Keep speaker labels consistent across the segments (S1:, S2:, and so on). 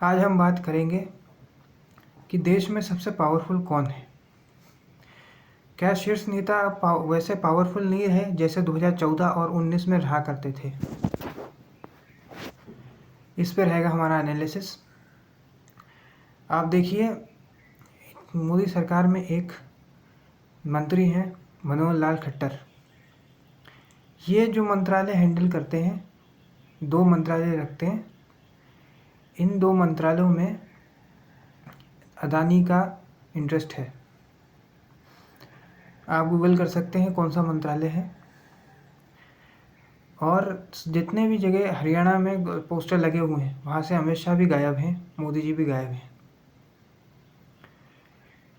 S1: आज हम बात करेंगे कि देश में सबसे पावरफुल कौन है। क्या शीर्ष नेता वैसे पावरफुल नहीं रहे जैसे 2014 और 19 में रहा करते थे। इस पर रहेगा हमारा एनालिसिस। आप देखिए, मोदी सरकार में एक मंत्री हैं मनोहर लाल खट्टर। ये जो मंत्रालय हैंडल करते हैं, 2 मंत्रालय रखते हैं। इन 2 मंत्रालयों में अदानी का इंटरेस्ट है। आप गूगल कर सकते हैं कौन सा मंत्रालय है। और जितने भी जगह हरियाणा में पोस्टर लगे हुए हैं, वहाँ से अमित शाह भी गायब हैं, मोदी जी भी गायब हैं।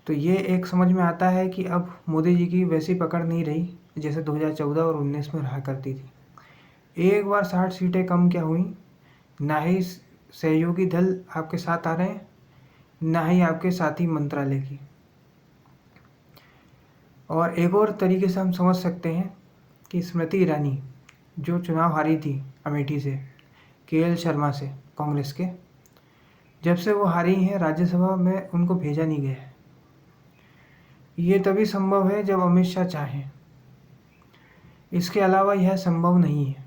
S1: तो ये एक समझ में आता है कि अब मोदी जी की वैसी पकड़ नहीं रही जैसे 2014 और 19 में रहा करती थी। एक बार 60 सीटें कम क्या हुई, ना ही सहयोगी दल आपके साथ आ रहे हैं, ना ही आपके साथी मंत्रालय की। और एक और तरीके से हम समझ सकते हैं कि स्मृति ईरानी जो चुनाव हारी थी अमेठी से केएल शर्मा से कांग्रेस के, जब से वो हारी हैं राज्यसभा में उनको भेजा नहीं गया है। ये तभी संभव है जब अमित शाह चाहें, इसके अलावा यह संभव नहीं है।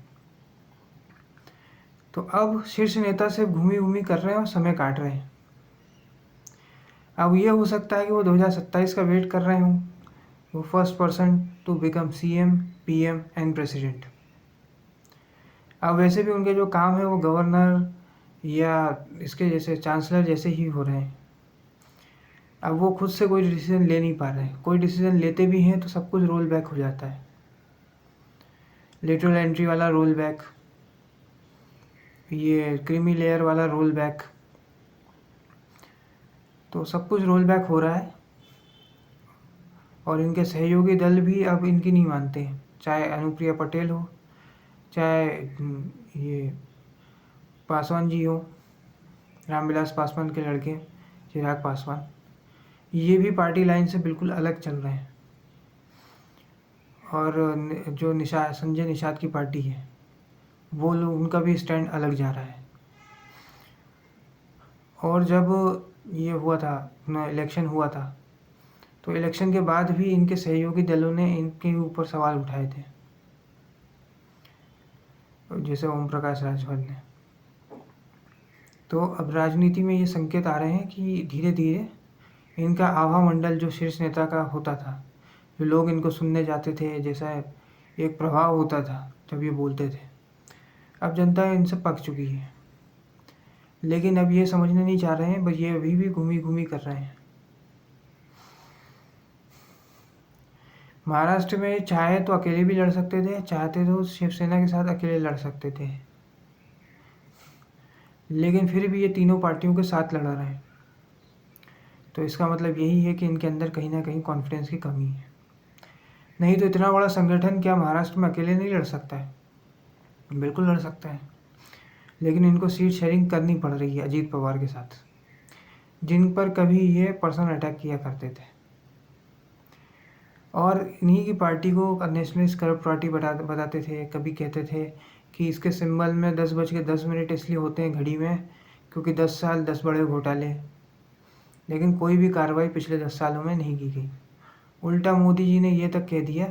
S1: तो अब शीर्ष नेता से घूमी घूमी कर रहे हैं और समय काट रहे हैं। अब ये हो सकता है कि वो 2027 का वेट कर रहे हों, वो first person to become CM, PM and president. अब वैसे भी उनके जो काम है वो गवर्नर या इसके जैसे चांसलर जैसे ही हो रहे हैं। अब वो खुद से कोई डिसीजन ले नहीं पा रहे हैं। कोई डिसीजन लेते भी हैं तो सब कुछ रोल बैक हो जाता है, लेटरल एंट्री वाला रोल बैक, ये क्रीमी लेयर वाला रोल बैक, तो सब कुछ रोल बैक हो रहा है। और इनके सहयोगी दल भी अब इनकी नहीं मानते हैं, चाहे अनुप्रिया पटेल हो, चाहे ये पासवान जी हो, रामविलास पासवान के लड़के चिराग पासवान। ये भी पार्टी लाइन से बिल्कुल अलग चल रहे हैं। और जो संजय निषाद की पार्टी है, वो लोग, उनका भी स्टैंड अलग जा रहा है। और जब ये हुआ था अपना इलेक्शन हुआ था, तो इलेक्शन के बाद भी इनके सहयोगी दलों ने इनके ऊपर सवाल उठाए थे, जैसे ओम प्रकाश राजभर ने। तो अब राजनीति में ये संकेत आ रहे हैं कि धीरे धीरे इनका आभा मंडल जो शीर्ष नेता का होता था, जो लोग इनको सुनने जाते थे, जैसा एक प्रभाव होता था जब ये बोलते थे, अब जनता इनसे पक चुकी है। लेकिन अब ये समझने नहीं चाह रहे हैं, बस ये अभी भी घूमी घूमी कर रहे हैं। महाराष्ट्र में चाहे तो अकेले भी लड़ सकते थे, चाहते तो शिवसेना के साथ अकेले लड़ सकते थे, लेकिन फिर भी ये तीनों पार्टियों के साथ लड़ रहे हैं। तो इसका मतलब यही है कि इनके अंदर कहीं ना कहीं कॉन्फिडेंस की कमी है। नहीं तो इतना बड़ा संगठन क्या महाराष्ट्र में अकेले नहीं लड़ सकता है? बिल्कुल लड़ सकता है, लेकिन इनको सीट शेयरिंग करनी पड़ रही है अजीत पवार के साथ, जिन पर कभी ये पर्सनल अटैक किया करते थे। और इन्हीं की पार्टी को नेशनलिस्ट करप्ट पार्टी बताते थे। कभी कहते थे कि इसके सिंबल में 10:10 इसलिए होते हैं घड़ी में क्योंकि 10 साल 10 बड़े घोटाले। लेकिन कोई भी कार्रवाई पिछले 10 सालों में नहीं की गई। उल्टा मोदी जी ने ये तक कह दिया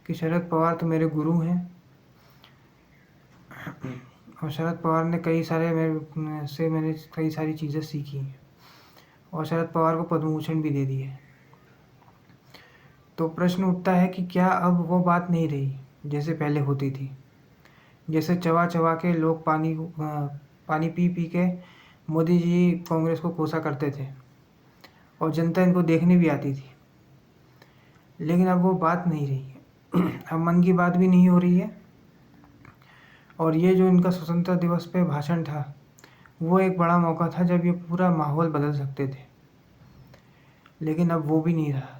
S1: कि शरद पवार तो मेरे गुरु हैं, और शरद पवार ने मैंने कई सारी चीज़ें सीखी हैं, और शरद पवार को पद्म भूषण भी दे दिए। तो प्रश्न उठता है कि क्या अब वो बात नहीं रही जैसे पहले होती थी, जैसे चबा चबा के लोग पानी पी पी के मोदी जी कांग्रेस को कोसा करते थे और जनता इनको देखने भी आती थी। लेकिन अब वो बात नहीं रही है। अब मन की बात भी नहीं हो रही है। और ये जो इनका स्वतंत्रता दिवस पे भाषण था, वो एक बड़ा मौका था जब ये पूरा माहौल बदल सकते थे, लेकिन अब वो भी नहीं रहा।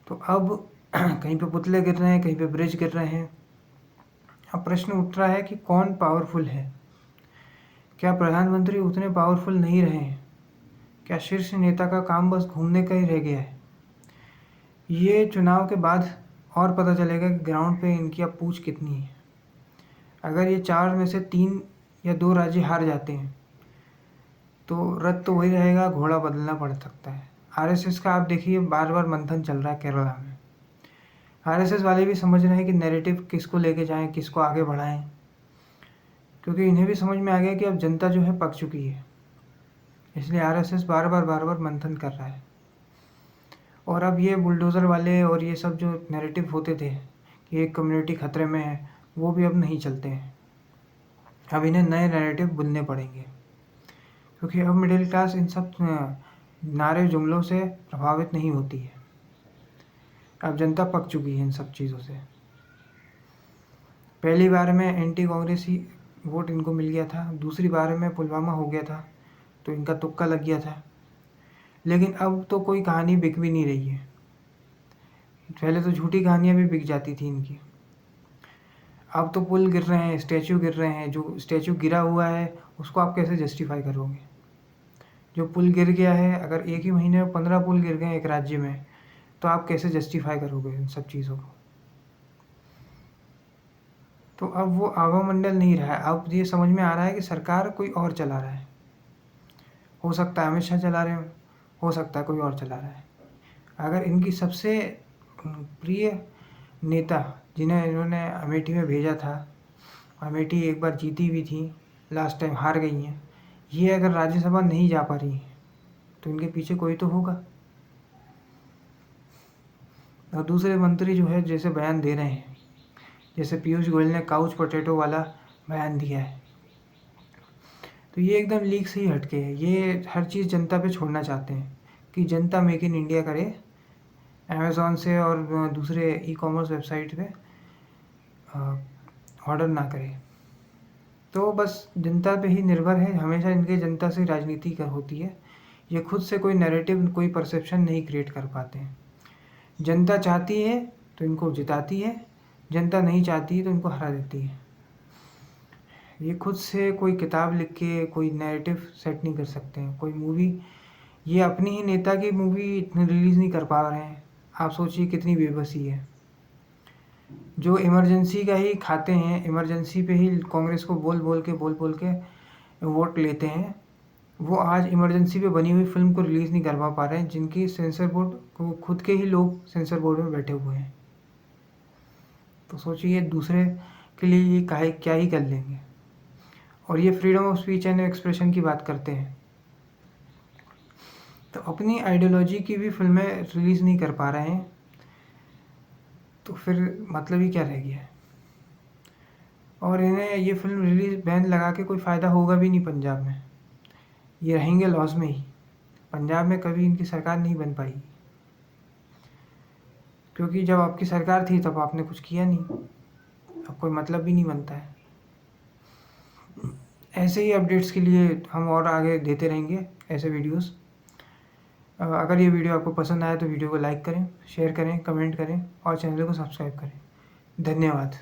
S1: तो अब कहीं पे पुतले गिर रहे हैं, कहीं पे ब्रिज गिर रहे हैं। अब प्रश्न उठ रहा है कि कौन पावरफुल है? क्या प्रधानमंत्री उतने पावरफुल नहीं रहे हैं? क्या शीर्ष नेता का काम बस घूमने का ही रह गया है? ये चुनाव के बाद और पता चलेगा कि ग्राउंड पे इनकी अब पूछ कितनी है। अगर ये 4 में से 3 या 2 राज्य हार जाते हैं तो रथ तो वही रहेगा, घोड़ा बदलना पड़ सकता है। आरएसएस का आप देखिए बार बार मंथन चल रहा है केरला में। आरएसएस वाले भी समझ रहे हैं कि नैरेटिव किसको लेके जाएं, किसको आगे बढ़ाएं, क्योंकि इन्हें भी समझ में आ गया कि अब जनता जो है पक चुकी है। इसलिए आरएसएस बार बार मंथन कर रहा है। और अब ये बुलडोज़र वाले और ये सब जो नैरेटिव होते थे कि एक कम्युनिटी खतरे में है, वो भी अब नहीं चलते हैं। अब इन्हें नए नैरेटिव बुनने पड़ेंगे, क्योंकि अब मिडिल क्लास इन सब नारे जुमलों से प्रभावित नहीं होती है। अब जनता पक चुकी है इन सब चीज़ों से। पहली बार में एंटी कांग्रेसी वोट इनको मिल गया था, दूसरी बार में पुलवामा हो गया था तो इनका तुक्का लग गया था। लेकिन अब तो कोई कहानी बिक भी नहीं रही है। पहले तो झूठी कहानियाँ भी बिक जाती थी इनकी। अब तो पुल गिर रहे हैं, स्टैचू गिर रहे हैं। जो स्टैचू गिरा हुआ है उसको आप कैसे जस्टिफाई करोगे? जो पुल गिर गया है, अगर एक ही महीने में 15 पुल गिर गए एक राज्य में, तो आप कैसे जस्टिफाई करोगे इन सब चीज़ों को? तो अब वो आवामंडल नहीं रहा है। अब ये समझ में आ रहा है कि सरकार कोई और चला रहा है। हो सकता है अमित शाह चला रहे हो सकता है कोई और चला रहा है। अगर इनकी सबसे प्रिय नेता जिन्हें इन्होंने अमेठी में भेजा था, अमेठी एक बार जीती भी थी, लास्ट टाइम हार गई हैं, ये अगर राज्यसभा नहीं जा पा रही हैं तो इनके पीछे कोई तो होगा। और दूसरे मंत्री जो है जैसे बयान दे रहे हैं, जैसे पीयूष गोयल ने काउच पोटैटो वाला बयान दिया है, तो ये एकदम लीक से ही हटके है। ये हर चीज़ जनता पे छोड़ना चाहते हैं कि जनता मेक इन इंडिया करे, अमेज़ॉन से और दूसरे ई कॉमर्स वेबसाइट पे ऑर्डर ना करे। तो बस जनता पे ही निर्भर है। हमेशा इनके जनता से राजनीति कर होती है। ये खुद से कोई नैरेटिव, कोई परसेप्शन नहीं क्रिएट कर पाते हैं। जनता चाहती है तो इनको जिताती है, जनता नहीं चाहती है तो इनको हरा देती है। ये खुद से कोई किताब लिख के कोई नैरेटिव सेट नहीं कर सकते हैं। कोई मूवी, ये अपनी ही नेता की मूवी रिलीज़ नहीं कर पा रहे हैं। आप सोचिए कितनी बेबसी है। जो इमरजेंसी का ही खाते हैं, इमरजेंसी पे ही कांग्रेस को बोल बोल के वोट लेते हैं, वो आज इमरजेंसी पे बनी हुई फिल्म को रिलीज़ नहीं करवा पा रहे हैं, जिनकी सेंसर बोर्ड को खुद के ही लोग सेंसर बोर्ड में बैठे हुए हैं। तो सोचिए दूसरे के लिए ये काहे क्या ही कर लेंगे। और ये freedom of speech and expression की बात करते हैं, तो अपनी आइडियोलॉजी की भी फिल्में रिलीज़ नहीं कर पा रहे हैं, तो फिर मतलब ही क्या रह गया है। और इन्हें ये फिल्म रिलीज बैन लगा के कोई फ़ायदा होगा भी नहीं पंजाब में। ये रहेंगे लॉस में ही। पंजाब में कभी इनकी सरकार नहीं बन पाई, क्योंकि जब आपकी सरकार थी तब आपने कुछ किया नहीं। अब कोई मतलब भी नहीं बनता है। ऐसे ही अपडेट्स के लिए हम और आगे देते रहेंगे ऐसे वीडियोस। अगर ये वीडियो आपको पसंद आया तो वीडियो को लाइक करें, शेयर करें, कमेंट करें और चैनल को सब्सक्राइब करें। धन्यवाद।